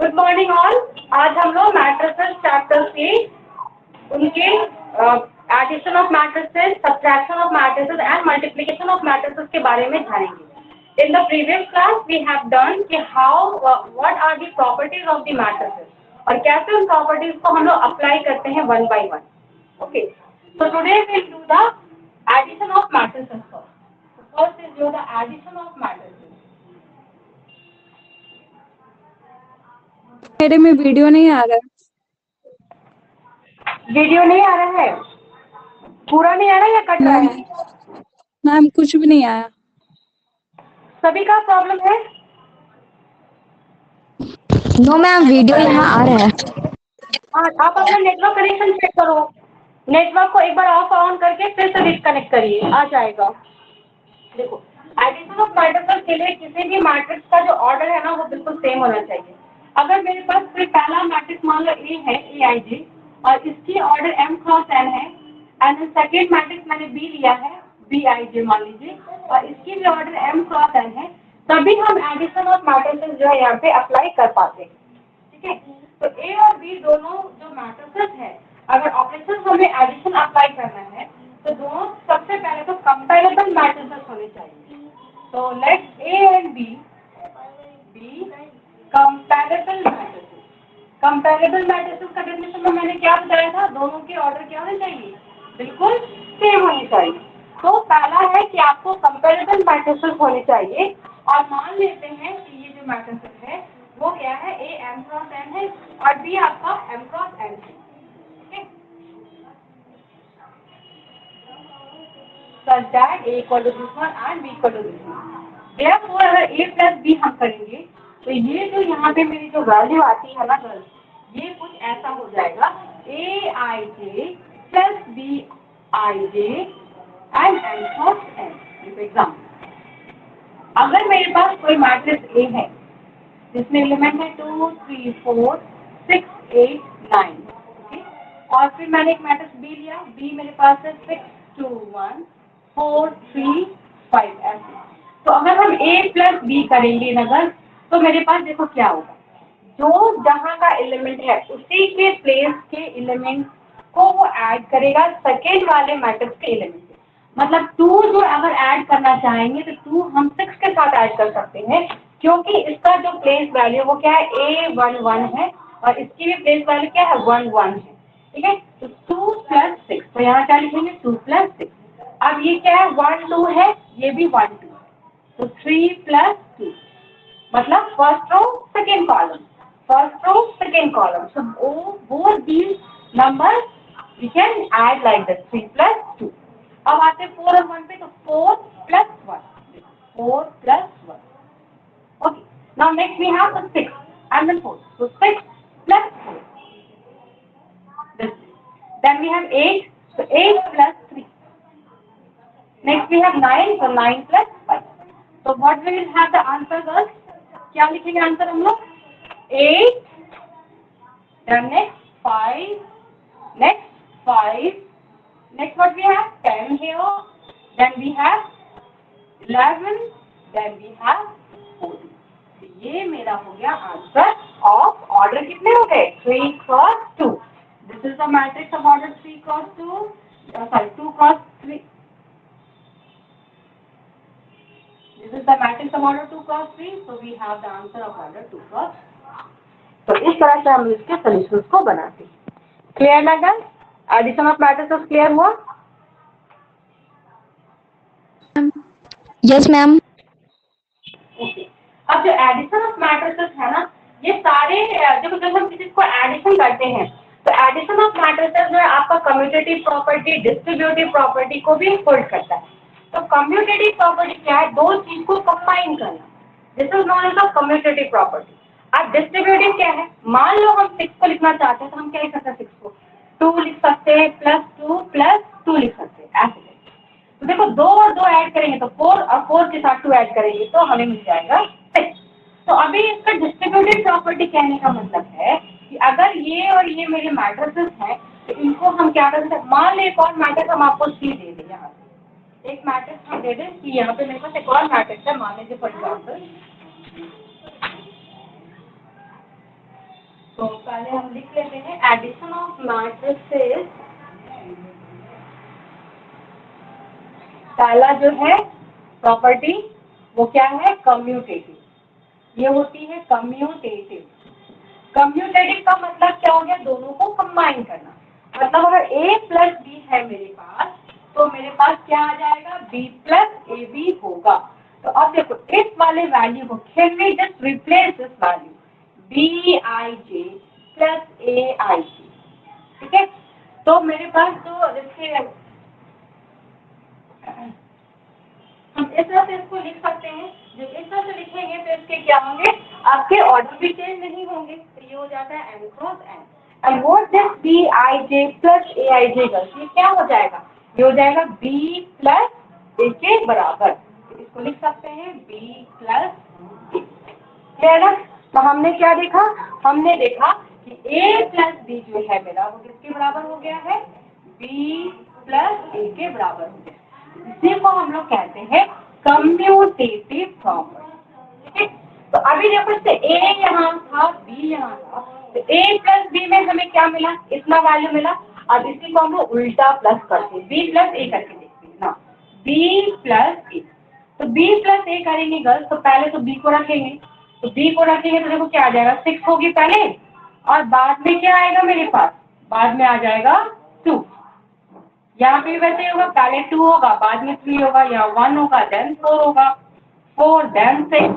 Good morning all. आज हम लोग मैट्रिसेस चैप्टर से उनके addition of matrices, subtraction of matrices and multiplication of matrices के बारे में जानेंगे। In the previous class we have done कि how what are the properties of the matrices और कैसे उन प्रॉपर्टीज को हम लोग अप्लाई करते हैं one by one. Okay, so today we will do the addition of matrices. First is do the addition of matrices. मेरे में वीडियो नहीं आ रहा है। वीडियो नहीं आ रहा है? पूरा नहीं आ रहा या कट रहा है? मैम कुछ भी नहीं आया। सभी का प्रॉब्लम है? नो मैम, वीडियो यहाँ आ रहा है। हाँ, आप अपना नेटवर्क कनेक्शन चेक करो। नेटवर्क को एक बार ऑफ ऑन करके फिर से डिस्कनेक्ट करिए, आ जाएगा। देखो, एडिशन ऑफ मैट्रिसेस के लिए किसी भी मैट्रिक्स का जो ऑर्डर है ना वो बिल्कुल सेम होना चाहिए। अगर मेरे पास कोई पहला मैट्रिक्स मान लो ए है, ए आई जे, और इसकी ऑर्डर m क्रॉस n है, एंड सेकेंड मैट्रिक्स मैंने बी लिया है, बी आई जे मान लीजिए, और इसकी भी ऑर्डर m क्रॉस n है, तभी हम एडिशन ऑफ मैट्रिसेस जो है यहाँ पे अप्लाई कर पाते हैं। ठीक है, तो ए और बी दोनों जो मैट्रिसेस है, अगर ऑपरेशन हमें एडिशन अप्लाई करना है तो दोनों सबसे पहले तो कंपैरेबल मैट्रिसेस होने चाहिए। तो let A and B be comparable matrices. Comparable matrices का डेफिनेशन में मैंने क्या बताया था? दोनों के ऑर्डर क्या होने चाहिए? बिल्कुल सेम होने चाहिए। तो पहला है कि आपको कंपैरेबल मैट्रिसेस होने चाहिए, और मान लेते हैं कि ये जो मैट्रिसेस है वो क्या है? ए m क्रॉस n है और बी आपका m क्रॉस n है। ठीक है, such that a equal to this one and b equal to this one. Therefore अगर a plus b हम करेंगे तो ये जो यहाँ पे मेरी जो वैल्यू आती है ना गर्ल्स, ये कुछ ऐसा हो जाएगा, a i j plus b i j and n cross n। For example, अगर मेरे पास कोई मैट्रिक्स A है जिसमें एलिमेंट है 2 3 4 6 8 9, ओके, और फिर मैंने एक मैट्रिक्स B लिया, B मेरे पास है 6 2 1 4 3 5 ऐसे। तो अगर हम A प्लस B करेंगे नगर, तो मेरे पास देखो क्या होगा, जो जहाँ का एलिमेंट है उसी के प्लेस के एलिमेंट को वो ऐड करेगा सेकेंड वाले मैट्रिक्स के एलिमेंट। मतलब 2 जो अगर ऐड करना चाहेंगे तो 2 हम 6 के साथ ऐड कर सकते हैं, क्योंकि इसका जो प्लेस वैल्यू वो क्या है? A11 है, और इसकी भी प्लेस वैल्यू क्या है? 11 है। ठीक है, तो 2 प्लस 6, तो यहाँ क्या लिखेंगे? 2 प्लस 6। अब ये क्या है? 1 2 है, ये भी 1 2, तो 3 प्लस 2, मतलब first row second column, first row second column. So both these numbers we can add like that, 3 plus 2। अब आते हैं 4 और 1 पे, तो 4 plus 1, 4 plus 1। Okay, now next we have the 6 and then 4, so 6 plus 4, this, then we have 8, so 8 plus 3, next we have 9, so 9 plus 5। so what we will have the answer girls? क्या लिखेंगे answer हम लोग? 8, then next 5, next 5, next what we have? 10 here, then we have 11, then we have 14। तो ये मेरा हो गया answer of order कितने हो गए? 3 cross 2। This is the matrix of order 3 cross 2, sorry 2 cross 3। This is the matrix of order 2 cross 3, so we have the answer of order 2 cross 3। तो इस तरह से हम इसके सॉल्यूशंस को बनाते हैं। क्लियर ना guys? Addition of matrices clear हुआ? Yes ma'am. ओके, अब जो एडिशन ऑफ मैट्रिसेस है ना, ये सारे देखो जब हम किसी को एडिशन करते हैं तो एडिशन ऑफ मैट्रिसेस जो है आपका कम्यूटेटिव प्रॉपर्टी, डिस्ट्रीब्यूटिव प्रॉपर्टी को भी होल्ड करता है। तो कम्यूटेटिव प्रॉपर्टी क्या है? दो चीज को कंबाइन करना, this is known as a commutative property. अब डिस्ट्रीब्यूटिव क्या है? मान लो हम 6 को लिखना चाहते हैं तो हम क्या लिख सकते हैं? 6 को 2 लिख सकते हैं, प्लस 2 लिख सकते हैं, ऐसे। तो देखो 2 और 2 ऐड करेंगे तो 4, और 4 के साथ 2 ऐड करेंगे तो हमें मिल जाएगा 6। तो अभी इसका डिस्ट्रीब्यूटिव प्रॉपर्टी कहने का मतलब है कि अगर ये और ये मेरे मैट्रिसेस हैं तो इनको हम क्या कर सकते हैं? मान लो एक और मैट्रिक्स हम आपको सी दे दें, यहाँ पे एक मैट्रिक्स हम दे दें कि यहाँ पे मेरे पास एक और मैट्रिक्स है, मान लीजिए फॉर एग्जाम्पल तो पहले हम लिख लेते हैं एडिशन ऑफ मैट्रिसेस। पहला जो है प्रॉपर्टी वो क्या है, कम्यूटेटिव। ये होती है कम्यूटेटिव। कम्यूटेटिव का मतलब क्या हो गया, दोनों को कंबाइन करना। मतलब अगर a प्लस बी है मेरे पास, तो मेरे पास क्या आ जाएगा, b प्लस ए बी होगा। तो अब देखो इस वाले वैल्यू को can we just replace this value b I J plus A I J, ठीक है। तो मेरे पास तो देखिए हम इस तरह से इसको लिख सकते हैं। जब इस तरह से लिखेंगे तो इसके क्या होंगे, आपके ऑर्डर भी चेंज नहीं होंगे। तो ये हो जाता है n cross n। And what this b I J plus A I J girls, ये क्या हो जाएगा, ये हो जाएगा b प्लस ए के बराबर। तो इसको लिख सकते हैं b प्लस ए, क्लियर है। तो हमने क्या देखा, हमने देखा कि a प्लस b जो है मेरा वो किसके बराबर हो गया है, b प्लस ए के बराबर हो गया। इसी को हम लोग कहते हैं कम्यूटेटिव प्रॉपर्टी, ठीक है। तो अभी देखो इससे a यहाँ था, b यहाँ था, तो a प्लस b में हमें क्या मिला, इतना वैल्यू मिला। अब इसी को हम लोग उल्टा प्लस करते हैं, b प्लस a करके देखते हैं ना, b प्लस a। तो b प्लस a करेंगे गर्ल्स, तो पहले तो b को रखेंगे, तो b को रखेंगे तो देखो क्या आ जाएगा, 6 होगी पहले, और बाद में क्या आएगा मेरे पास, बाद में आ जाएगा 2। यहाँ पे वैसे ही होगा, पहले 2 होगा, बाद में 3 होगा, या 1 होगा, देन 4 होगा, 4 देन 6,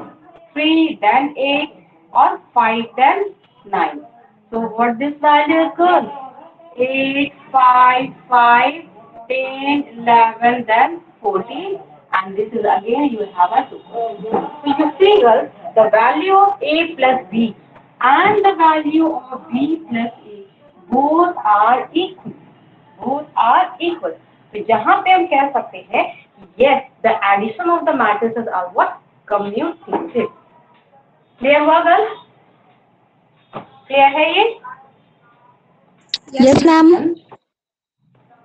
3 देन 8 और 5 then 9। So what this value is good? 8, 5, 5, 10, 11, then 14, and this is again you have a 2. So you see girls, the value of a plus b and the value of b plus a both are equal. Both are equal. तो जहाँ पे हम कह सकते हैं yes, the addition of the matrices are what, commutative. Clear हुआ girls, clear है ये? Yes, ma'am.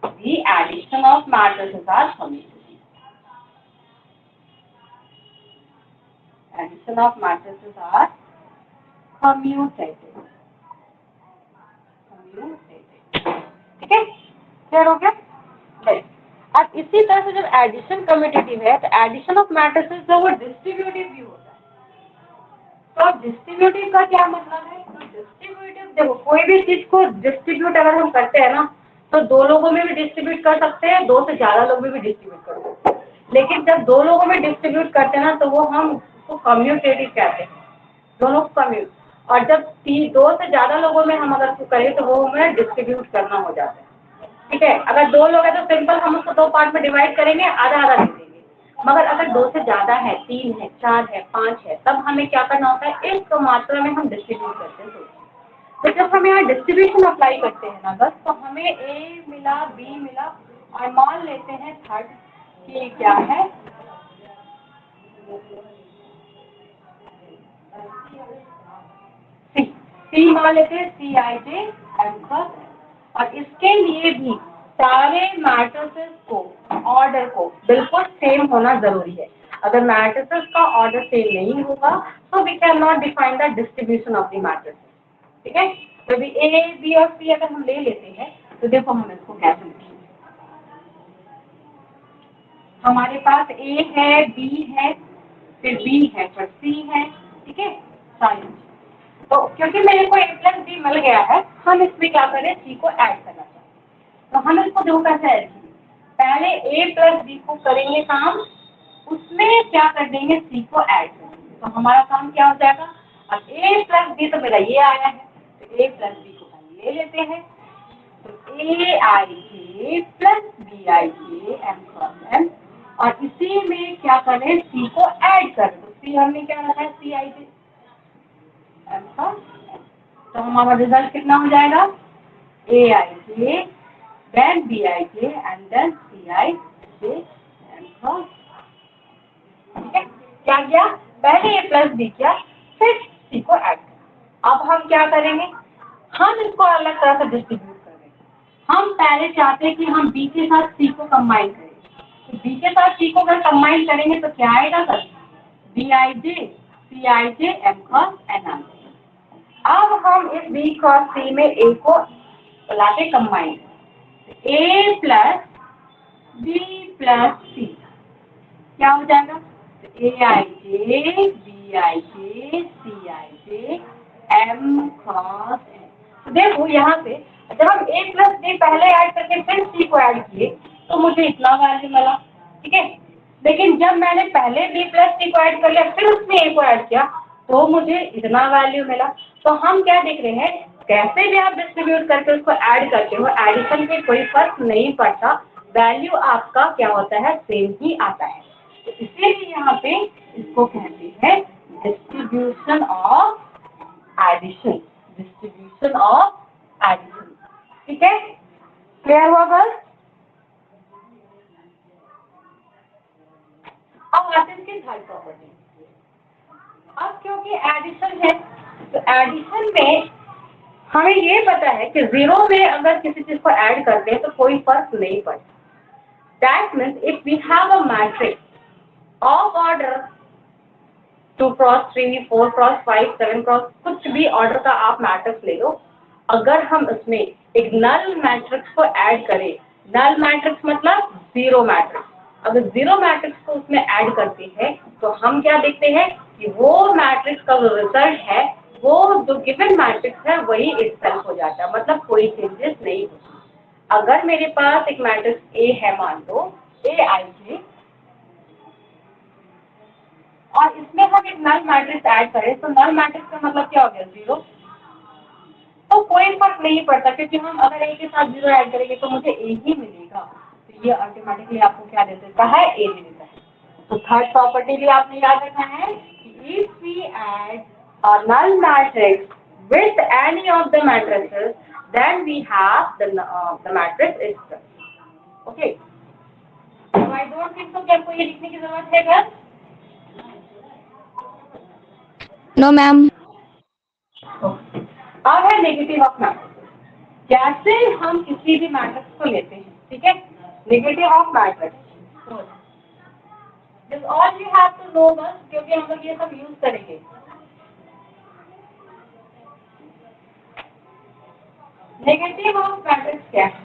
The addition of matrices are commutative. Addition of matrices are commutative. ठीक है, क्लियर हो गया? नहीं, अब इसी तरह से जब एडिशन कम्यूटेटिव है तो एडिशन ऑफ मैट्रिसेस जो वो डिस्ट्रीब्यूटिव भी होता है। तो अब डिस्ट्रीब्यूटिव का क्या मतलब है, तो डिस्ट्रीब्यूटिव देखो कोई भी चीज को डिस्ट्रीब्यूट अगर हम करते हैं ना, तो 2 लोगों में भी डिस्ट्रीब्यूट कर सकते हैं, 2 से ज्यादा लोग में भी डिस्ट्रीब्यूट कर सकते हैं। लेकिन जब 2 लोगों में डिस्ट्रीब्यूट करते हैं ना, तो वो हम उसको कम्यूटेटिव कहते हैं, दोनों को कम्यूट। और जब 2 से ज्यादा लोगों में हम अगर करें तो वो हमें डिस्ट्रीब्यूट करना हो जाता है, ठीक है। अगर 2 लोग हैं तो सिंपल हम उसको 2 पार्ट में डिवाइड करेंगे, आधा आधा दे देंगे। मगर अगर 2 से ज्यादा है, 3 है, 4 है, 5 है, तब हमें क्या करना होता है, एक मात्रा में हम डिस्ट्रीब्यूट करते हैं। तो जब हम यहाँ डिस्ट्रीब्यूशन अप्लाई करते हैं ना बस, तो हमें ए मिला, बी मिला, और मान लेते हैं थर्ड कि क्या है, सी मान लेते हैं, सी आई जे एम क्रॉस। और इसके लिए भी सारे मैट्रिसेस को ऑर्डर को बिल्कुल सेम होना जरूरी है। अगर मैट्रिसेस का ऑर्डर सेम नहीं होगा तो we can not define the distribution of the matrices, ठीक है। तो भी ए बी और सी अगर हम ले लेते हैं तो देखो हम इसको कैसे लिखेंगे। हमारे पास ए है, बी है, फिर बी है, फिर सी है, ठीक है, साइंस। तो क्योंकि मेरे को a प्लस बी मिल गया है, हम इसमें क्या करें, सी को ऐड करना चाहते हैं। तो हम इसको दो कैसे ऐड करेंगे, पहले a प्लस बी को करेंगे काम, उसमें क्या कर देंगे, सी को ऐड कर देंगे। तो हमारा काम क्या हो जाएगा, अब a प्लस बी तो मेरा ये आया है, तो a प्लस बी को पहले ले लेते हैं। तो A I J plus B I J M cross M, और इसी में क्या करें, सी को ऐड कर दो। सी हमने क्या रखा है, सी आई जे एम क्रॉस। तो हमारा रिजल्ट कितना हो जाएगा, A I J then B I J and then C I J M cross, ठीक है। क्या किया, पहले ए प्लस बी किया, फिर सी को ऐड किया। अब हम क्या करेंगे, हम इसको अलग तरह से डिस्ट्रीब्यूट करेंगे। हम पहले चाहते हैं कि हम बी के साथ सी को कंबाइन करें, तो बी के साथ सी को अगर कंबाइन करेंगे तो क्या आएगा sir, B I J C I J M cross N I. अब हम इस बी क्रॉस सी में ए को लाके combine, A plus B plus C क्या हो जाएगा, A I J B I J C I J M cross N. तो देखो यहाँ पे जब हम ए प्लस बी पहले ऐड करके फिर सी को ऐड किए तो मुझे इतना वैल्यू मिला, ठीक है। लेकिन जब मैंने पहले बी प्लस सी को ऐड कर लिया फिर उसमें ए को ऐड किया तो मुझे इतना वैल्यू मिला। तो हम क्या देख रहे हैं, कैसे भी आप डिस्ट्रीब्यूट करके उसको ऐड करते हो, एडिशन में कोई फर्क नहीं पड़ता, वैल्यू आपका क्या होता है, सेम ही आता है। तो इसीलिए यहाँ पे इसको कहते हैं distribution of addition, distribution of addition, ठीक है। क्लियर हुआ बस। अब आते हैं इसकी थर्ड प्रॉपर्टी। अब क्योंकि एडिशन है तो एडिशन में हमें ये पता है कि जीरो में अगर किसी चीज को ऐड करते हैं तो कोई फर्क नहीं पड़ता। That means if we have a matrix of order 2 cross 3 4 cross 5 7 cross कुछ भी ऑर्डर का आप मैट्रिक्स ले लो, अगर हम उसमें एक नल मैट्रिक्स को ऐड करें, नल मैट्रिक्स मतलब जीरो मैट्रिक्स, अगर जीरो मैट्रिक्स को उसमें ऐड करते हैं तो हम क्या देखते हैं कि वो मैट्रिक्स का जो रिजल्ट है वो जो गिवन मैट्रिक्स है वही इटसेल्फ हो जाता है, मतलब कोई चेंजेस नहीं होती। अगर मेरे पास एक मैट्रिक्स ए है, मान लो ए आई जे, और इसमें हम एक नल मैट्रिक्स ऐड करें तो नल मैट्रिक्स का मतलब क्या हो गया, जीरो। तो कोई फर्क नहीं पड़ता क्योंकि हम अगर ए के साथ जीरो ऐड करेंगे तो मुझे ए ही मिलेगा, तो ये ऑटोमेटिकली आपको क्या दे देता है, ए दे देता है। तो थर्ड प्रॉपर्टी भी आपने याद रखना है कि if we add a null matrix with any of the matrices then we have the matrix itself, okay। so I don't think so कि आपको ये लिखने की जरूरत है क्या? No ma'am. अब है नेगेटिव ऑफ मैट्रिक्स। जैसे हम किसी भी मैट्रिक्स को लेते हैं, ठीक है, negative of matrix, this all you have to know बस, क्योंकि हम लोग ये सब यूज करेंगे। नेगेटिव ऑफ मैट्रिक्स क्या है?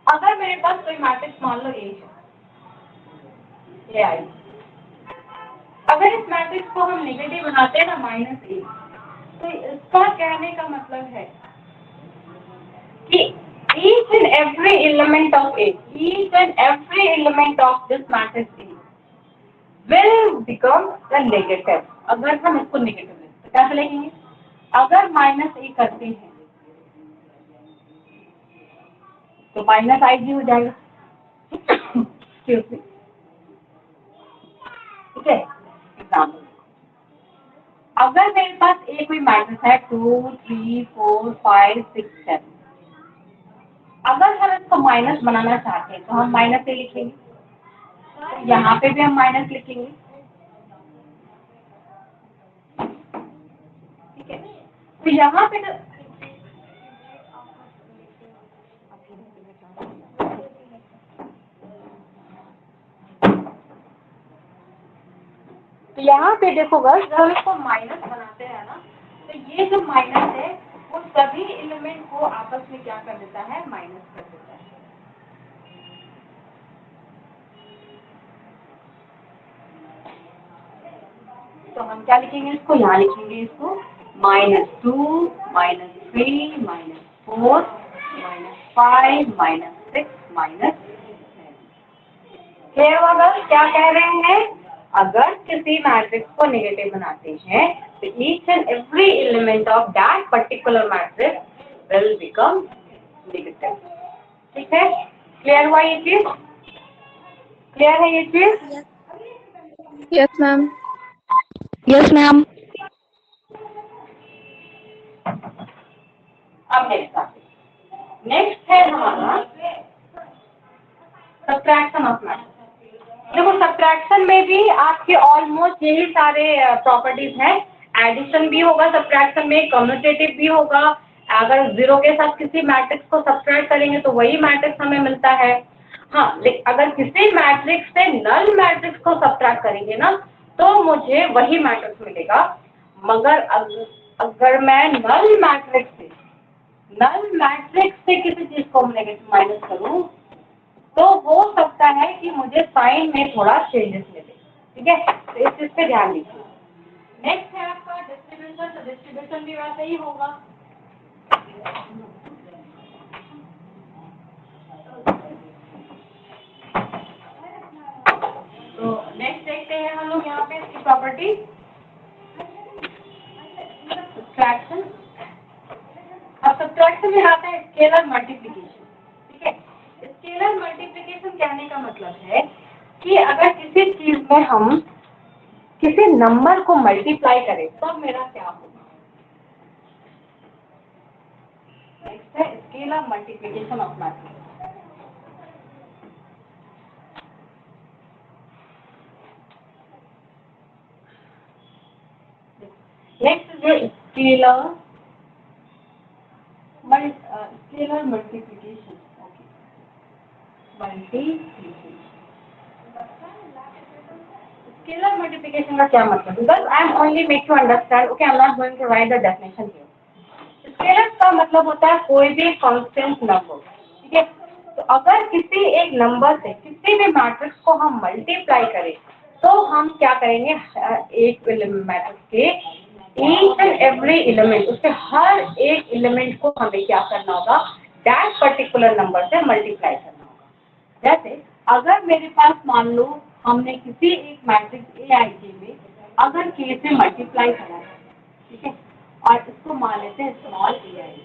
अगर मेरे पास कोई मैट्रिक्स मान लो ए आई, अगर इस मैट्रिक्स को हम नेगेटिव बनाते हैं ना माइनस ए, तो इसका कहने का मतलब है कि each and every element of A, each and every element of this matrix A will become the negative। अगर हम इसको नेगेटिव लेते तो कैसे लिखेंगे, अगर माइनस ए करते हैं तो माइनस आई जी हो जाएगा, ठीक है। एग्जाम्पल, अगर मेरे पास ए कोई मैट्रिक्स है 2 3 4 5 6 7, अगर हम इसको माइनस बनाना चाहते हैं तो हम माइनस ए लिखेंगे, तो यहाँ पे भी हम माइनस लिखेंगे, ठीक है। तो यहाँ पे देखो बस, जब हम इसको माइनस बनाते हैं ना तो ये जो माइनस है वो सभी एलिमेंट को आपस में क्या कर देता है, माइनस कर देता है। तो हम क्या लिखेंगे इसको, यहाँ लिखेंगे इसको -2 -3 -4 -5 -6 -7। क्लियर होगा क्या कह रहे हैं, अगर किसी मैट्रिक्स को नेगेटिव बनाते हैं तो each and every element of that particular matrix will become negative, ठीक है। क्लियर हुआ ये चीज, क्लियर है ये चीज? Yes ma'am. Yes ma'am. अब नेक्स्ट है हमारा सब्ट्रैक्शन ऑफ मैट्रिक्स। देखो सब्ट्रैक्शन में भी आपके ऑलमोस्ट यही सारे प्रॉपर्टीज हैं, एडिशन भी होगा सब्ट्रैक्शन में, कम्यूटेटिव भी होगा, अगर जीरो के साथ किसी मैट्रिक्स को सब्ट्रैक्ट करेंगे तो वही मैट्रिक्स हमें मिलता है, हाँ, लेकिन अगर किसी मैट्रिक्स से नल मैट्रिक्स को सब्ट्रैक्ट करेंगे ना तो मुझे वही मैट्रिक्स मिलेगा, मगर अगर मैं नल मैट्रिक्स से किसी चीज को नेगेटिव माइनस करूं तो हो सकता है कि मुझे साइन में थोड़ा चेंजेस मिले। ठीक है, तो इस चीज पे ध्यान दीजिए। नेक्स्ट है आपका डिस्ट्रीब्यूशन, तो डिस्ट्रीब्यूशन भी वैसे ही होगा। तो नेक्स्ट देखते हैं हम लोग यहाँ पे इसकी प्रॉपर्टी, सब्ट्रैक्शन। अब सब्ट्रैक्शन में आता है स्केलर मल्टीप्लिकेशन। ठीक है, स्केलर मल्टीप्लिकेशन कहने का मतलब है कि अगर किसी चीज में हम किसी नंबर को मल्टीप्लाई करें तब मेरा क्या होगा। नेक्स्ट है scalar multiplication of matrix. Next जो scalar multiplication, multiplication. Scalar multiplication का क्या मतलब? Because I am only make to understand, okay, I am not going to write the definition here. Scalar का मतलब होता है कोई भी कांस्टेंट नंबर। ठीक है, तो अगर किसी एक नंबर से किसी भी मैट्रिक्स को हम मल्टीप्लाई करें तो हम क्या करेंगे, एक मैट्रिक्स के ईच एंड एवरी एलिमेंट, उसके हर एक एलिमेंट को हमें क्या करना होगा, दैट पर्टिकुलर नंबर से मल्टीप्लाई करना होगा। जैसे अगर मेरे पास मान लो हमने किसी एक मैट्रिक्स ए आई के में अगर के से मल्टीप्लाई करा है, ठीक है, और इसको मान लेते हैं स्मॉल ए आई।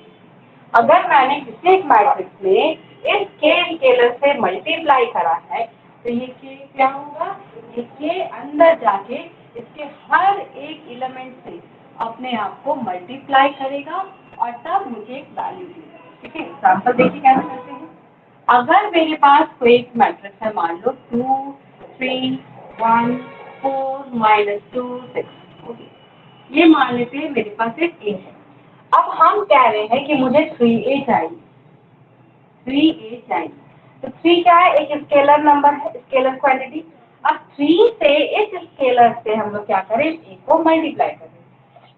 अगर मैंने किसी एक मैट्रिक्स में इस के स्केलर से मल्टीप्लाई करा है तो ये के क्या होगा, ये के अंदर जाके इसके हर एक एलिमेंट से अपने आप को मल्टीप्लाई करेगा और तब मुझे एक वैल्यू देगा। ठीक है, एग्जाम्पल देखिए कैसे करते हैं। अगर मेरे पास कोई एक मैट्रिक्स है, मान लो 2 3 1 4 -2 6, ओके, ये मान लेते हैं मेरे पास एक ए है। अब हम कह रहे हैं कि मुझे 3a चाहिए, 3a चाहिए। तो 3 क्या है, एक स्केलर नंबर है, स्केलर क्वांटिटी। अब 3 से इस स्केलर से हम लोग क्या करें, a को मल्टीप्लाई करें।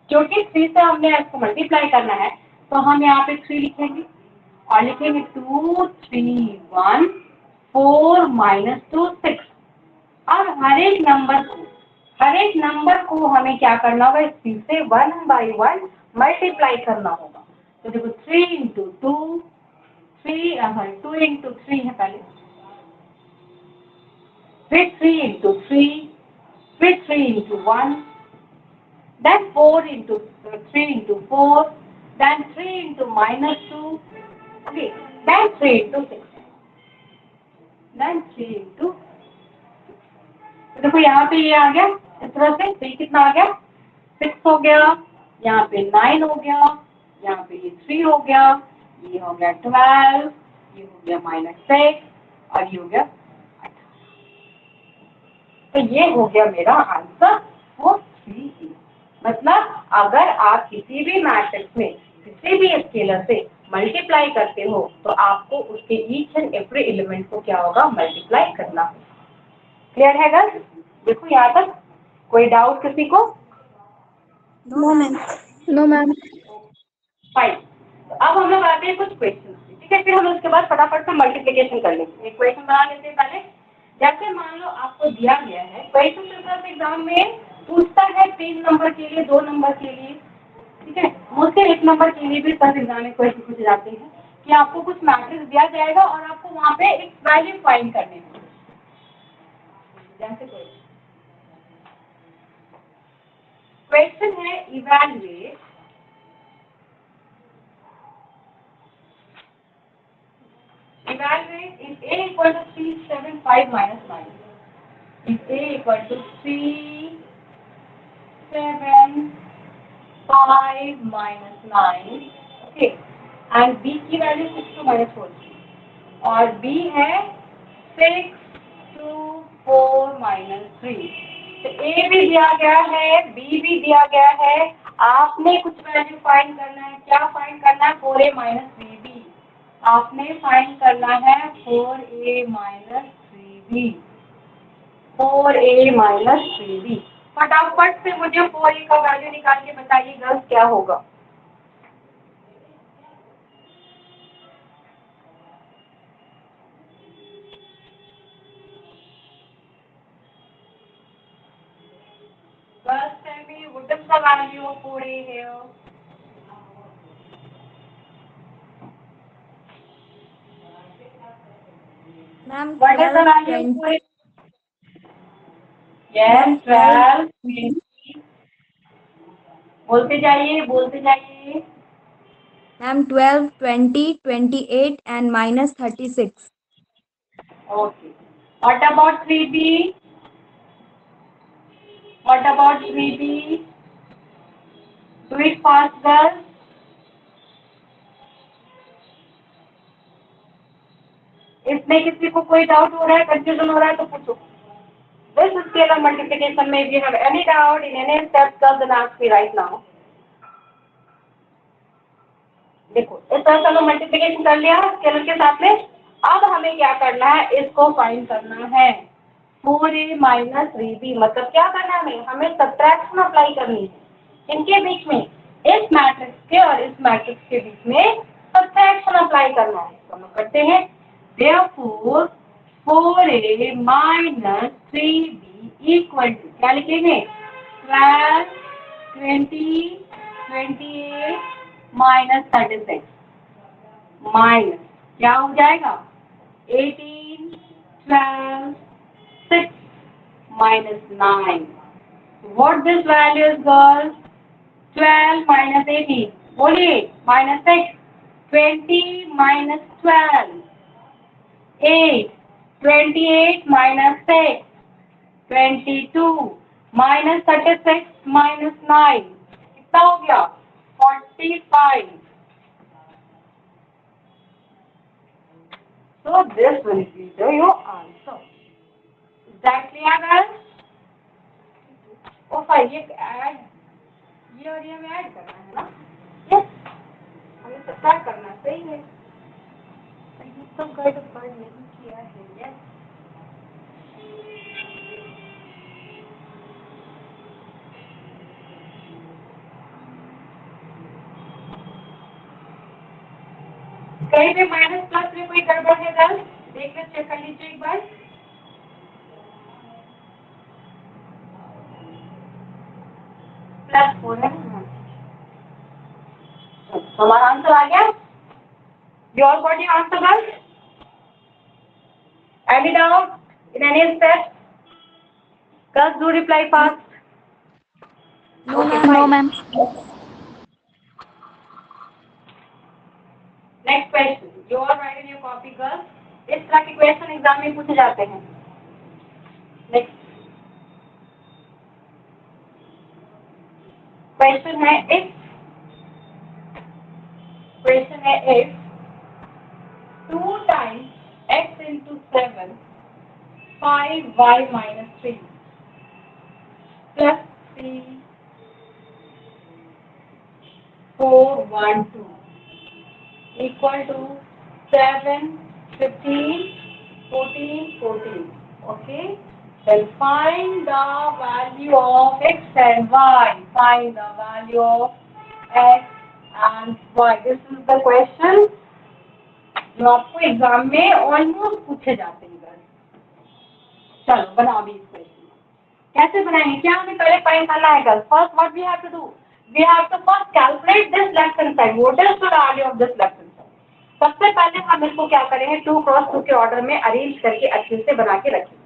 क्योंकि 3 से हमने इसको मल्टीप्लाई करना है तो हम यहाँ पे 3 लिखेंगे और लिखेंगे 2 3 1 4 -2 6। अब हर एक नंबर को हमें क्या करना होगा, इस 3 से 1 by 1 मल्टीप्लाई करना होगा। तो देखो 3 into 2, 2 into 3 है पहले, फिर 3 into 3, फिर 3 into 1, then 4 into 3 into 4, then 3 into -2, okay, then 3 into 6, then 3 into, तो देखो यहाँ पे ये आ गया इस तरह से, 3 कितना आ गया, 6 हो गया, यहाँ पे 9 हो गया, यहाँ पे ये 3 हो गया, ये हो गया 12, ये हो गया -6 और ये हो गया 8। तो ये हो गया मेरा आंसर वो 3a। मतलब अगर आप किसी भी मैट्रिक्स में किसी भी स्केलर से मल्टीप्लाई करते हो तो आपको उसके ईच एंड एवरी एलिमेंट को क्या होगा, मल्टीप्लाई करना होगा। क्लियर है गर्ल्स? देखो यहाँ तक कोई डाउट किसी को? No ma'am. No ma'am. Fine. तो अब हम लोग आते हैं कुछ क्वेश्चन। ठीक है, फिर हम उसके बाद फटाफट से मल्टीप्लिकेशन कर लेंगे। एक क्वेश्चन बना लेते हैं पहले। जैसे मान लो आपको दिया गया है क्वेश्चन पेपर एग्जाम में पूछता है 3 नंबर के लिए, 2 नंबर के लिए, ठीक है, मुझसे 1 नंबर के लिए भी सर एग्जाम में क्वेश्चन पूछे जाते हैं कि आपको कुछ मैट्रिक्स दिया जाएगा और आपको वहाँ पे एक वैल्यू फाइंड करनी है। जैसे क्वेश्चन है evaluate if a equal to 3 7 5 -9, if a equal to 3 7 5 -9, okay, and b की वैल्यू 6 2 -4 और b है 6 2 4 -3। तो a भी दिया गया है, b भी दिया गया है, आपने कुछ वैल्यू फाइंड करना है। क्या फाइंड करना है, 4a - 3b। आपने फाइंड करना है 4a minus 3b, 4a minus 3b। फटाफट से मुझे 4a का वैल्यू निकाल के बताइए गर्ल्स क्या होगा। First tell me what is the value of 4a here? Ma'am, What is the value of 4a? Yes, 12, 20. बोलते जाइए। Ma'am, 12, 20, 28 and minus 36. Okay. What about 3b? What about 3b? Do it fast, girls. इसमें किसी को कोई doubt हो रहा है, confusion हो रहा है तो पूछो। This scalar multiplication में if you have any doubt in any step, then ask me right now. देखो इस तरह से हमने मल्टीप्लिकेशन कर लिया स्केलर के साथ में। अब हमें क्या करना है, इसको फाइंड करना है 4a माइनस 3b। मतलब क्या करना है, हमें सब्ट्रैक्शन अप्लाई करनी है इनके बीच में, इस मैट्रिक्स के और इस मैट्रिक्स के बीच में सब्ट्रैक्शन अप्लाई करना है। तो हम करते हैं therefore 4a minus 3b equal to क्या लिखेंगे 12, 20, 28 माइनस 36 माइनस क्या हो जाएगा 18, 12, 6 minus 9. What this value is, girls? 12 minus 18. बोलिए minus 6. 20 minus 12. 8. 28 minus 6. 22 minus 36 minus 9. कितना हो गया 45. So this will be your answer. That clear, girls? ओ फाइल ये ऐड ये और ये हमें ऐड करना है ना। यस हमें सब्ट्रैक्ट करना है, सही है। ये तो गाइड पर नहीं किया है। यस कहीं पे माइनस प्लस में कोई गड़बड़ है गर्ल्स, देख ले चेक कर लीजिए एक बार। प्लस 4 है हमारा आंसर आ गया। You all got your answer, girls? Any doubt in any step? Girls, do reply fast. No, Okay, ma'am. No, fine. ma'am. Next question जो और right in your copy girls, इस तरह के क्वेश्चन एग्जाम में पूछे जाते हैं। नेक्स्ट क्वेश्चन है if 2 times x into 7 5y minus 3 plus 3 4 1 2 equal to 7 15 14 14. Okay, then find the value of x and y. Find the value of x and y. This is the question जो आपको exam में almost पूछे जाते हैं। चलो बनाओ भी इस क्वेश्चन कैसे बनाएंगे, क्या हमें पहले फाइंड करना है girls. First what we have to do, we have to first calculate this left hand side. What is the value of this left hand side. सबसे पहले हम इसको क्या करेंगे 2 क्रॉस 2 के ऑर्डर में अरेंज करके अच्छे से बना के रखेंगे।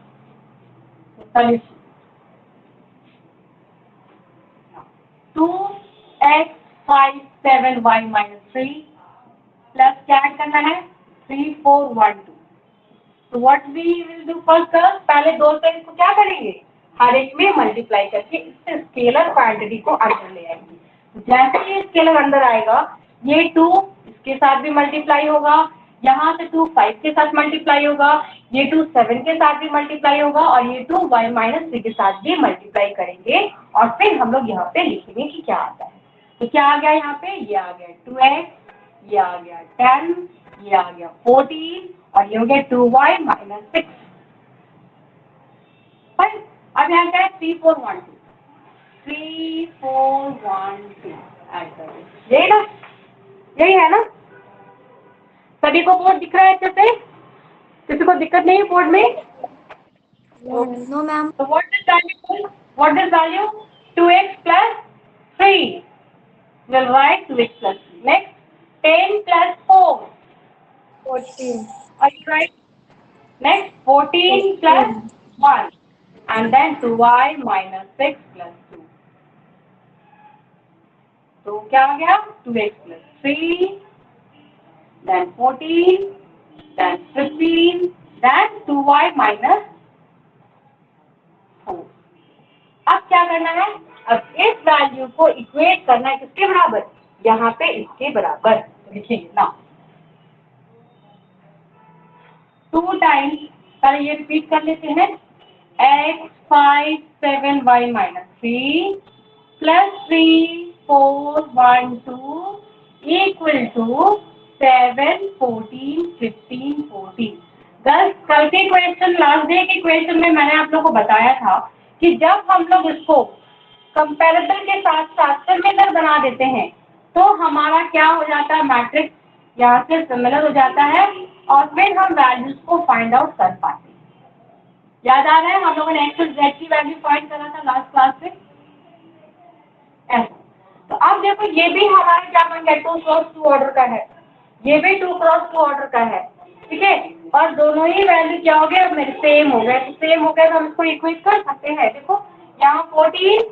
2x 5 7y minus 3 प्लस क्या ऐड करना है 3 4 1 2। तो what we will do first girls, पहले दो से इसको क्या करेंगे हर एक में मल्टीप्लाई करके इससे स्केलर क्वांटिटी को अंदर ले आएंगे। तो जैसे ही स्केलर अंदर आएगा ये 2 इसके साथ भी मल्टीप्लाई होगा, यहाँ से 2 5 के साथ मल्टीप्लाई होगा, ये 2 7 के साथ भी मल्टीप्लाई होगा और ये 2 y माइनस 3 के साथ भी मल्टीप्लाई करेंगे और फिर हम लोग यहाँ पे लिखेंगे कि क्या आता है। तो क्या आ गया यहाँ पे, ये आ गया 2x, ये आ गया 10 ये आ गया 14 और ये हो गया 2y माइनस 6। अब यहाँ क्या है 3 4 1 2 3 4 1 2 ऐड कर दो, यही ना, यही है ना। सभी को बोर्ड दिख रहा है अच्छे से? किसी को दिक्कत नहीं है बोर्ड में? No, ma'am. So what is value? What is value? 2x plus 3. We'll write 2x plus 3. Next, 10 plus 4. 14. Are you right? Next, 14 plus 1. And then 2y minus 6 plus 2. तो क्या आ गया? 2x plus 3, then 14, then 15, then 2y minus 4. अब क्या करना है? अब इस value को इक्वेट करना है किसके बराबर? यहाँ पे इसके बराबर। तो लिखेंगे ना 2 टाइम्स, पहले ये रिपीट कर लेते हैं, x 5 7 y minus 3 plus 3 4 1 2 equal to 7 14 15 14। बस कल के क्वेश्चन, लास्ट डे के क्वेश्चन में मैंने आप लोगों को बताया था कि जब हम लोग इसको कंपैरेटर के साथ साथ सिमिलर बना देते हैं तो हमारा क्या हो जाता है, मैट्रिक्स यहाँ से सिमिलर हो जाता है और फिर हम वैल्यूज को फाइंड आउट कर पाते हैं। याद आ रहा है, हम लोगों ने एक्स जेड की वैल्यू फाइंड करा था लास्ट क्लास में ऐसा। तो अब देखो ये भी हमारा क्या बन गया, 2 क्रॉस 2 ऑर्डर का है, ये भी 2 क्रॉस 2 ऑर्डर का है, ठीक है। और दोनों ही वैल्यू क्या हो गया, मेरे सेम हो गए। तो सेम हो गए तो हम इसको इक्वेट कर सकते हैं। देखो यहाँ 14,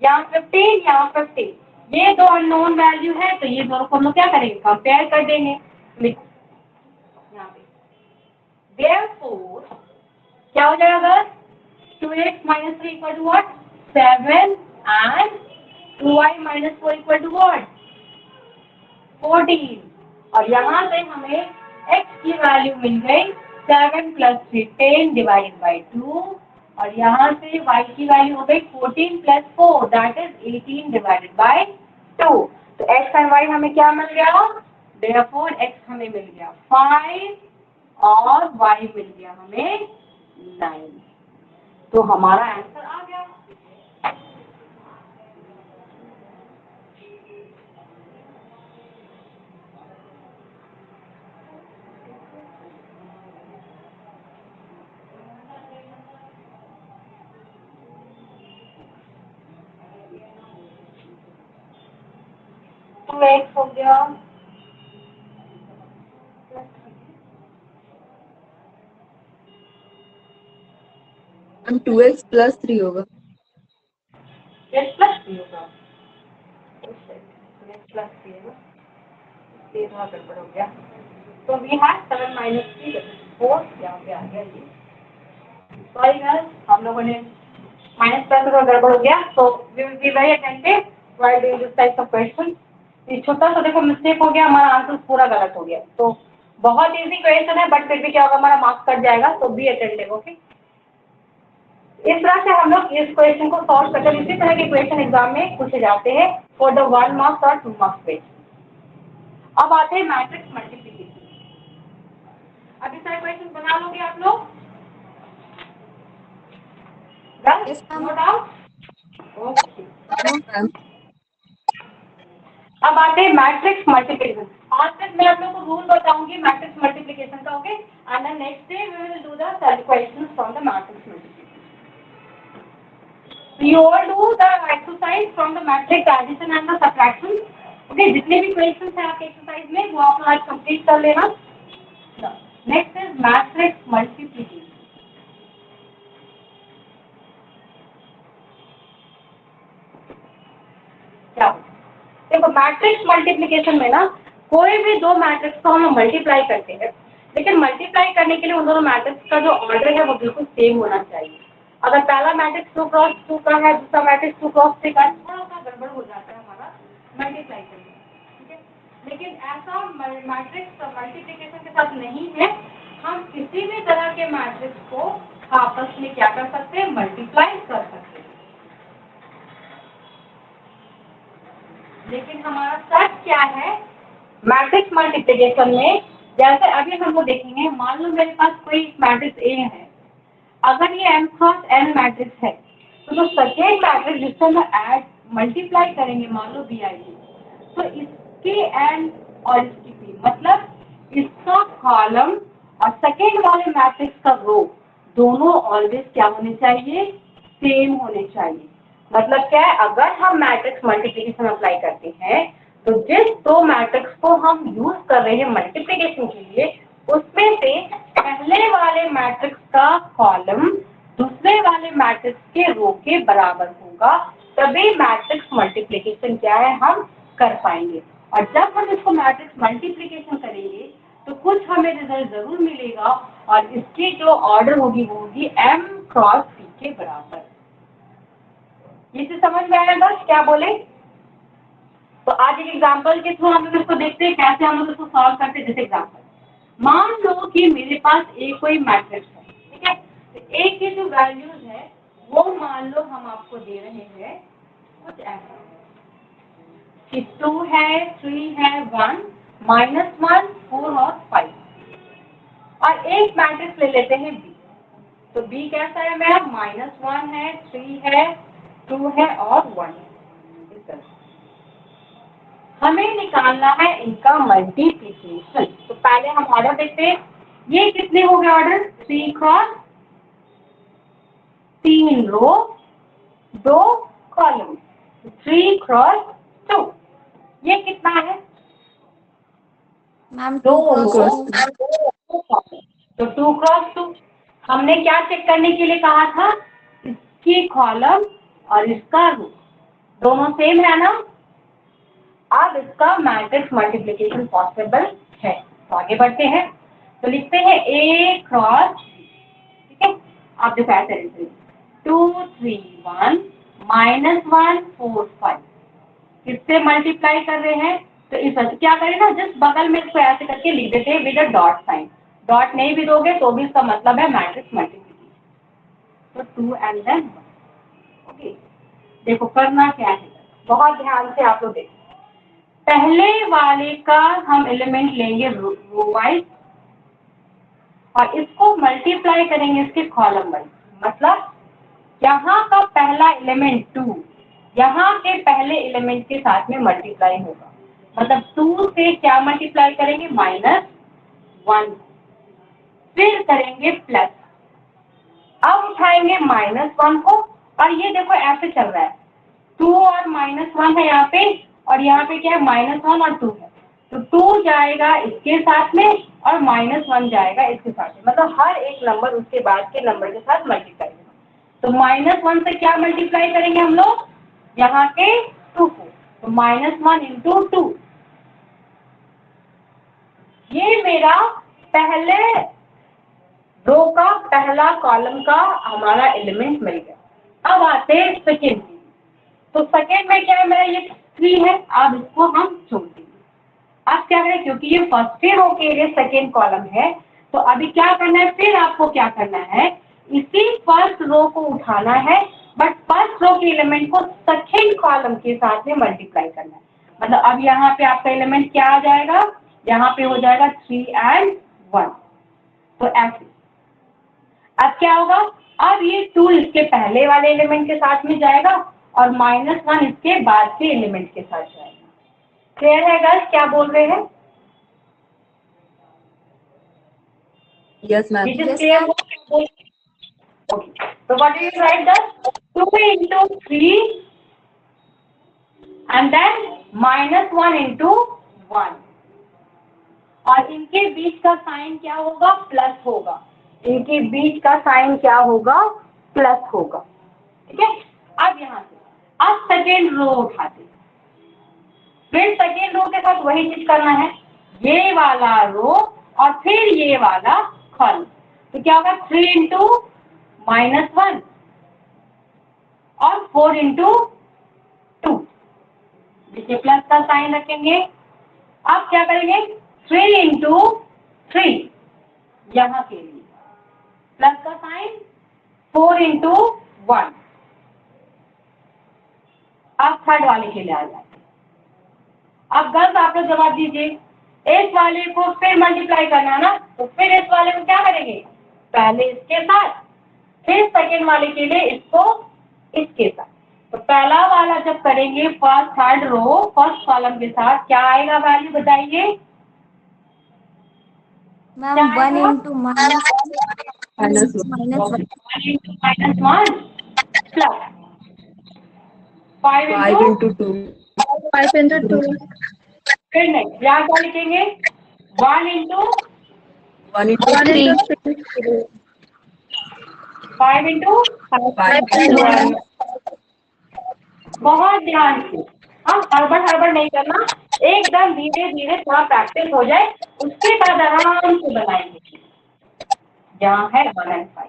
यहाँ 15, यहाँ 15, ये दो अननोन वैल्यू है तो ये दोनों को हम लोग क्या करेंगे, कंपेयर कर देंगे। देखो यहाँ पे therefore क्या हो जाएगा, 2x minus 3 equal to what, 7 and 2y minus 4 equal to what, 14। और यहाँ से हमें x की वैल्यू मिल गई 7 plus 3 10 divided by 2 और यहाँ से y की वैल्यू हो गई 14 plus 4 that is 18 divided by 2। तो x और y हमें क्या मिल गया, therefore x हमें मिल गया 5 और y मिल गया हमें 9। तो हमारा आंसर आ गया। तो x हो गया हम 2x plus 3 होगा। x plus 3 होगा, x plus 3 है ना, ये थोड़ा गड़बड़ हो गया। तो वी हैव 7 minus 3 4 यहाँ पे आ गया ये। सॉरी गाइस, हम लोगों ने माइनस प्लस थोड़ा गड़बड़ हो गया। तो we will be very attentive while doing this type of question. ये छोटा सा देखो मिस्टेक हो गया, हमारा आंसर पूरा गलत हो गया। तो बहुत इजी क्वेश्चन है बट फिर भी क्या होगा, हमारा मार्क्स कट जाएगा। तो बी अटेंटिव, ओके। इस तरह से हम लोग इस क्वेश्चन को सॉल्व करते हैं। इसी तरह के क्वेश्चन एग्जाम में पूछे जाते हैं फॉर द 1 मार्क्स और 2 मार्क्स क्वेश्चन। अब आते हैं मैट्रिक्स मल्टीप्लिकेशन। अभी सारे क्वेश्चन बना लोगे आप लोग? Yes, ma'am. No doubt, okay. No, ma'am. अब आते हैं मैट्रिक्स मल्टीप्लिकेशन। आज तक मैं आप लोगों को रूल बताऊंगी मैट्रिक्स मल्टीप्लिकेशन का, okay. And then next day we will do the self questions from the matrix multiplication. So you all do the exercise from the matrix addition and the subtraction, okay। जितने भी questions हैं आपके exercise में वो आप आज complete कर लेना। Next is matrix multiplication. क्या देखो मैट्रिक्स मल्टीप्लिकेशन में ना, कोई भी दो मैट्रिक्स को हम मल्टीप्लाई करते हैं, लेकिन मल्टीप्लाई करने के लिए उन दोनों मैट्रिक्स का जो ऑर्डर है वो बिल्कुल सेम होना चाहिए। अगर पहला मैट्रिक्स 2 क्रॉस 2 का है, दूसरा मैट्रिक्स 2 क्रॉस 3 का है, थोड़ा सा गड़बड़ हो जाता है हमारा मल्टीप्लाई करने, ठीक है। लेकिन ऐसा मैट्रिक्स मल्टीप्लिकेशन के साथ नहीं है। हम किसी भी तरह के मैट्रिक्स को आपस में क्या कर सकते हैं, मल्टीप्लाई कर सकते हैं। लेकिन हमारा शर्त क्या है, मैट्रिक्स मल्टीप्लिकेशन में जैसे अभी हम लोग देखेंगे, मान लो मेरे पास कोई मैट्रिक्स ए है, अगर ये m क्रॉस n मैट्रिक्स है तो जो सेकेंड मैट्रिक्स जिसको हम ऐड मल्टीप्लाई करेंगे, मान लो bi, तो इसके n और इसकी p, मतलब इसका कॉलम और सेकेंड वाले मैट्रिक्स का रो दोनों ऑलवेज क्या होने चाहिए, सेम होने चाहिए। मतलब क्या है, अगर हम मैट्रिक्स मल्टीप्लिकेशन अप्लाई करते हैं तो जिस दो मैट्रिक्स को हम यूज कर रहे हैं मल्टीप्लिकेशन के लिए, उसमें से पहले वाले मैट्रिक्स का कॉलम दूसरे वाले मैट्रिक्स के रो के बराबर होगा, तभी मैट्रिक्स मल्टीप्लिकेशन क्या है हम कर पाएंगे। और जब हम इसको मैट्रिक्स मल्टीप्लिकेशन करेंगे तो कुछ हमें रिजल्ट जरूर मिलेगा, और इसकी जो ऑर्डर होगी वो होगी m क्रॉस p के बराबर। ये चीज समझ में आया बस क्या बोले? तो आज एक एग्जांपल के थ्रू हम लोग इसको देखते हैं कैसे हम लोग इसको सॉल्व करते हैं। जैसे एग्जांपल, मान लो कि मेरे पास ए कोई मैट्रिक्स है, ठीक है, तो ए की जो वैल्यूज है वो मान लो हम आपको दे रहे हैं कुछ ऐसा कि 2 है, 3 है, 1, -1, 4 और 5, और एक मैट्रिक्स ले लेते हैं बी। तो बी कैसा है मैम? -1 है, 3 है, 2 है और 1 है। इस तरह हमें निकालना है इनका मल्टीप्लिकेशन। तो पहले हम ऑर्डर देखते हैं, ये कितने हो गए ऑर्डर? 3 क्रॉस 3 रो 2 कॉलम, 3 क्रॉस 2, ये कितना है? मैम 2 2 रो क्रॉस तो 2 क्रॉस 2। हमने क्या चेक करने के लिए कहा था? इसकी कॉलम और इसका रो दोनों सेम है ना। अब इसका मैट्रिक्स मल्टीप्लिकेशन पॉसिबल है, तो आगे बढ़ते हैं। तो लिखते हैं ए क्रॉस, ठीक है, आप देखो ऐसे लिखते हैं 2 3 1 -1 4 5, किससे मल्टीप्लाई कर रहे हैं? तो इस वजह क्या करें ना, जिस बगल में इसको ऐसे करके लिख देते हैं with a dot sign. Dot नहीं भी दोगे तो भी इसका मतलब है मैट्रिक्स मल्टीप्लिकेशन। तो 2 एंड देन 1। ओके, देखो करना क्या है, बहुत ध्यान से आप लोग देखो। पहले वाले का हम एलिमेंट लेंगे रो वाइज और इसको मल्टीप्लाई करेंगे इसके कॉलम वाइज। मतलब यहाँ का पहला एलिमेंट 2 यहाँ के पहले एलिमेंट के साथ में मल्टीप्लाई होगा, मतलब 2 से क्या मल्टीप्लाई करेंगे? -1, फिर करेंगे प्लस, अब उठाएंगे -1 को, और ये देखो ऐसे चल रहा है 2 और -1 है यहाँ पे, और यहाँ पे क्या है? -1 और 2 है, तो 2 जाएगा इसके साथ में और -1 जाएगा इसके साथ में, मतलब हर एक नंबर उसके बाद के नंबर के साथ मल्टीप्लाई होगा। तो -1 से क्या मल्टीप्लाई करेंगे हम लोग? यहाँ के 2 को, तो -1 इंटू 2, ये मेरा पहले रो का पहला कॉलम का हमारा एलिमेंट मिल गया। अब आते हैं सेकेंड, तो सेकेंड में क्या है मेरा? ये 3 है, अब इसको हम छोड़ देंगे। अब क्या करें, क्योंकि ये फर्स्ट रो के लिए सेकेंड कॉलम है, तो अभी क्या करना है, फिर आपको क्या करना है, इसी फर्स्ट रो को उठाना है, बट फर्स्ट रो के एलिमेंट को सेकेंड कॉलम के साथ में मल्टीप्लाई करना है। मतलब अब यहाँ पे आपका एलिमेंट क्या आ जाएगा? यहाँ पे हो जाएगा 3 एंड 1, तो ऐसे। अब क्या होगा? अब ये 2 इसके पहले वाले एलिमेंट के साथ में जाएगा और -1 इसके बाद के एलिमेंट के साथ जाएगा। क्लियर है गर्ल्स, क्या बोल रहे हैं? Yes, ma'am. It is clear? Okay. So what do you write? The 2 into 3 and then -1 into 1, और इनके बीच का साइन क्या होगा? प्लस होगा। इनके बीच का साइन क्या होगा? प्लस होगा। ठीक है, अब यहाँ से अब सेकेंड रो उठाते, फिर सेकेंड रो के साथ वही चीज करना है, ये वाला रो और फिर ये वाला कॉलम। तो क्या होगा? 3 इंटू -1 और 4 इंटू 2, जिससे प्लस का साइन रखेंगे। अब क्या करेंगे? 3 इंटू 3 यहाँ के लिए प्लस का साइन, 4 इंटू 1। अब थर्ड वाले के लिए आ जाए। अब गर्ल्स आप लोग जवाब दीजिए, इस वाले को फिर मल्टीप्लाई करना है ना, तो फिर इस वाले को क्या करेंगे, पहले इसके साथ, फिर सेकेंड वाले के लिए इसको इसके साथ। तो पहला वाला जब करेंगे first third row first column के साथ, क्या आएगा वैल्यू बताइए? Ma'am 1 into minus minus minus 1 minus one plus 5 5 into, into 2 5 into 2 फिर नेक्स्ट यहाँ क्या लिखेंगे, 1 इंटू 1 into 3 5 इंटू 5 बहुत ध्यान से, हाँ हड़बड़ नहीं करना, एकदम धीरे धीरे थोड़ा प्रैक्टिस हो जाए, उसके बाद आराम से बनाएंगे। यहाँ है 1 and 5।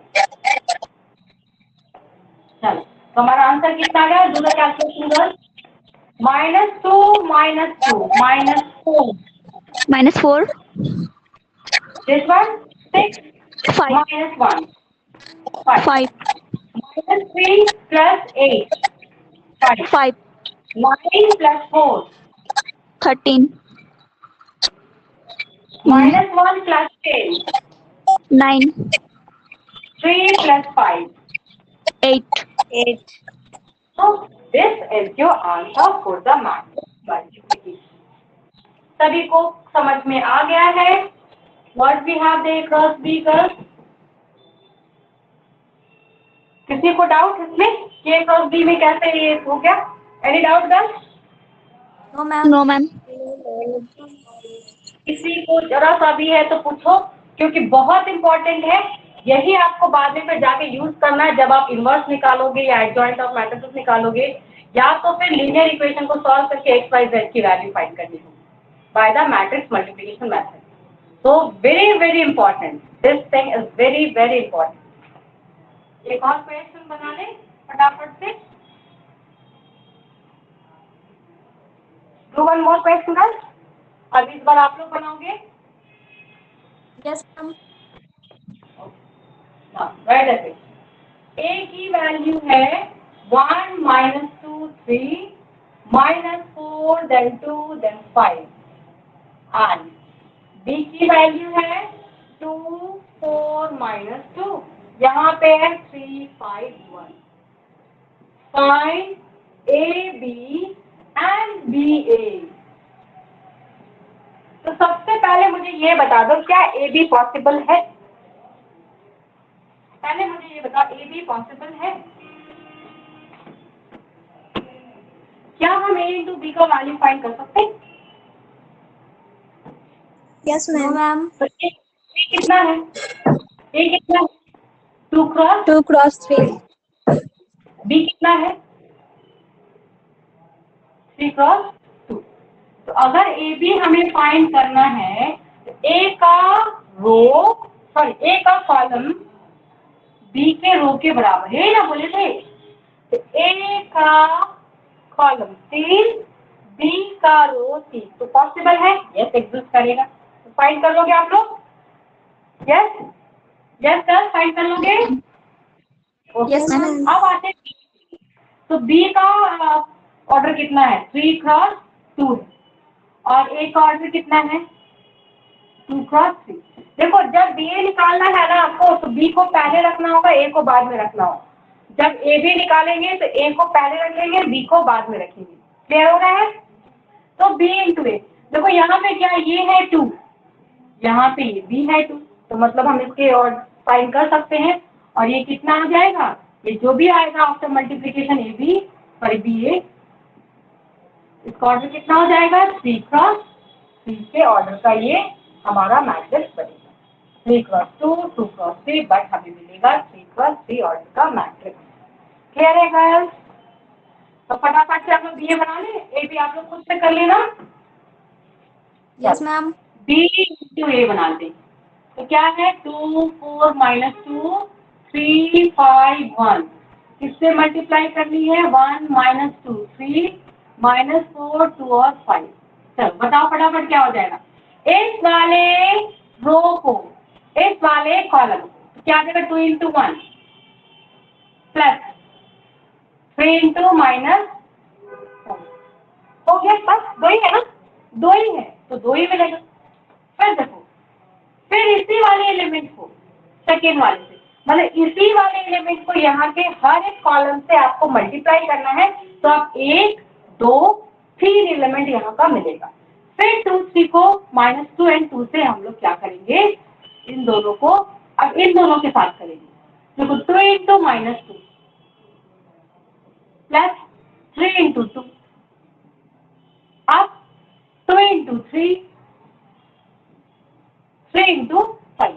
चलो तो हमारा आंसर कितना गया, दूसरा calculation girl, -2 -2 -4, -4 this one 6 5 -1 5 5 -3 plus 8 5 5 9 plus 4 13 -1 plus 10 9 3 plus 5 8 8। So this is your answer for the matrix multiplication। सभी को समझ में आ गया है what we have the across B girls? किसी को डाउट इसमें कि across B में कैसे ये हो गया? Any doubt girls? no ma'am किसी को जरा सा भी है तो पूछो, क्योंकि बहुत इंपॉर्टेंट है, यही आपको बाद में फिर जाके यूज करना है जब आप इनवर्स निकालोगे या एडजॉइंट ऑफ मैट्रिसेस निकालोगे, या तो फिर लीनियर इक्वेशन को सॉल्व करके x y z की वैल्यू फाइंड करनी होगी by the matrix multiplication method. So very important, this thing is very important. एक और क्वेश्चन बना ले फटाफट से, do one more question guys. अब इस बार आप लोग बनाओगे? yes ma'am A की वैल्यू है 1 -2 3 -4 then 2 then 5 and B की वैल्यू है 2 4 -2, यहाँ पे है 3 5 1। Find AB and BA। तो सबसे पहले मुझे ये बता दो क्या AB पॉसिबल है? पहले मुझे ये बताओ AB पॉसिबल है? क्या हम A into B का वैल्यू फाइंड कर सकते हैं? yes ma'am तो A कितना है? A कितना है? 2 क्रॉस 2 cross 3 B कितना है? 3 क्रॉस 2। तो अगर AB हमें फाइंड करना है तो A का कॉलम B के रो के बराबर है ना, बोले थे? तो A का कॉलम 3 B का रो 3, तो पॉसिबल है? यस एग्जिस्ट करेगा। तो फाइंड कर लोगे आप लोग? यस सर फाइंड कर लोगे? yes ma'am अब आते हैं B। तो B का ऑर्डर कितना है? 3 क्रॉस 2 है, और A का ऑर्डर कितना है? 2 क्रॉस 3। देखो जब BA निकालना है ना आपको, तो B को पहले रखना होगा, A को बाद में रखना होगा। जब AB निकालेंगे तो A को पहले रखेंगे, B को बाद में रखेंगे। क्लियर हो रहा है? तो B into A, देखो यहाँ पे क्या ये है 2, यहाँ पे ये B है 2, तो मतलब हम इसके और फाइंड कर सकते हैं। और ये कितना आ जाएगा? ये जो भी आएगा आफ्टर मल्टीप्लिकेशन AB और BA, इसका ऑर्डर कितना हो जाएगा? 3 क्रॉस 3 के ऑर्डर का ये हमारा मैट्रिक्स बनेगा। 3 क्रॉस 2 2 क्रॉस 3, बट हमें मिलेगा 3 क्रॉस 3 ऑर्डर का मैट्रिक्स। क्लियर है गर्ल्स? तो फटाफट से आप लोग BA बना लें, AB आप लोग खुद से कर लेना। yes ma'am B into A बना दें। तो क्या है? 2 4 -2 3 5 1, किससे मल्टीप्लाई करनी है? 1 -2 3 -4 2 और 5। चलो बताओ फटाफट क्या हो जाएगा? इस वाले रो को इस वाले कॉलम को क्या देगा? 2 into 1 प्लस 3 into -4 हो गया। बस 2 ही है ना, 2 ही है तो 2 ही मिलेगा। फिर देखो, फिर इसी वाले एलिमेंट को सेकेंड वाले से, मतलब इसी वाले एलिमेंट को यहाँ के हर एक कॉलम से आपको मल्टीप्लाई करना है, तो आप 1 2 3 एलिमेंट यहाँ का मिलेगा। फिर 2 3 को -2 और 2 से हम लोग क्या करेंगे, इन दोनों को अब इन दोनों के साथ करेंगे। देखो 2 × -2 प्लस 3 × 2, अब 2 × 3 3 × 5।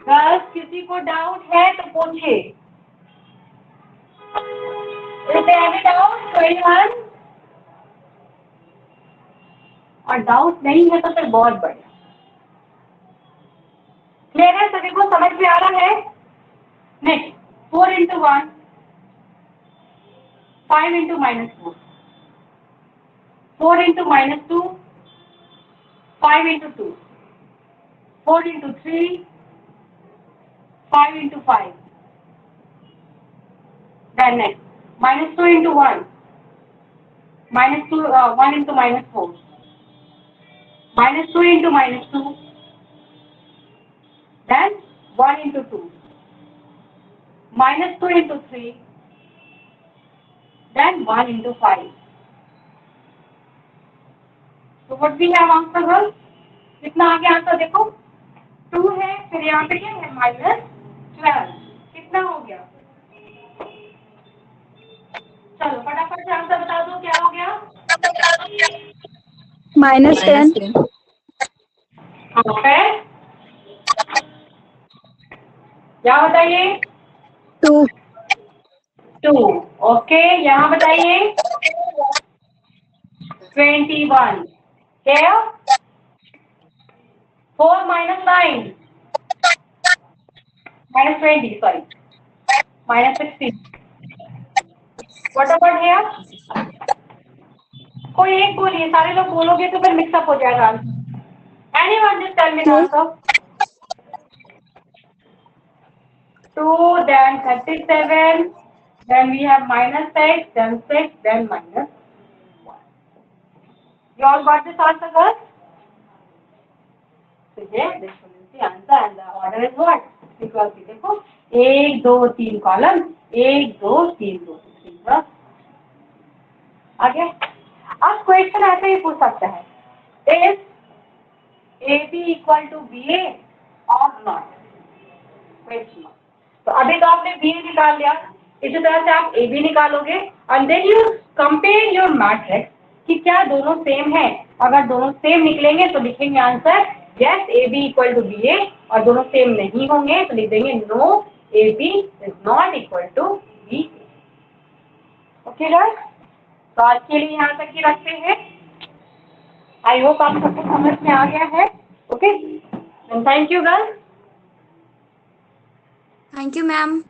गर्ल्स किसी को डाउट है तो पूछिए। Is there any doubt to anyone? और डाउट नहीं है तो फिर बहुत बढ़िया। क्लियर है सभी को, समझ में आ रहा है? Next 4 × 1 5 × -4, 4 × -2 5 × 2, 4 × 3 5 × 5, then next -2 × 1 1 × -4, -2 × -2, then 1 × 2, -2 × 3, then 1 × 5. So what we have answer girls? कितना आ गया आंसर देखो, 2 है, फिर यहाँ पे क्या है -12, कितना हो गया? चलो फटाफट से आंसर बता दो, क्या हो गया? -10. क्या बताइए? 2. 2, ओके। यहाँ बताइए 21, क्या? 4 - 9 -20, sorry, -16. What about here? कोई एक बोलिए, सारे लोग बोलोगे तो फिर मिक्सअप हो जाएगा। Anyone just tell me the answer. 2, then 37, then we have -6, then 6, then -1. You all got this answer, girls? So yes, this is the answer and the order is what? Because देखो 1 2 3 column, 1 2 3 2 3 बस। आगे अब question ऐसे ही पूछ सकता है, is AB = BA और not? Question. तो अभी तो आपने BA निकाल लिया, इसी तरह से आप AB निकालोगे and then you compare your matrix कि क्या दोनों सेम है। अगर दोनों सेम निकलेंगे तो लिखेंगे आंसर यस AB = BA, और दोनों सेम नहीं होंगे तो लिख देंगे no AB is not equal to BA। Okay guys, तो आज के लिए यहाँ तक ही रखते हैं। आई होप आप सबको समझ में आ गया है। Okay, thank you girls. Thank you, ma'am.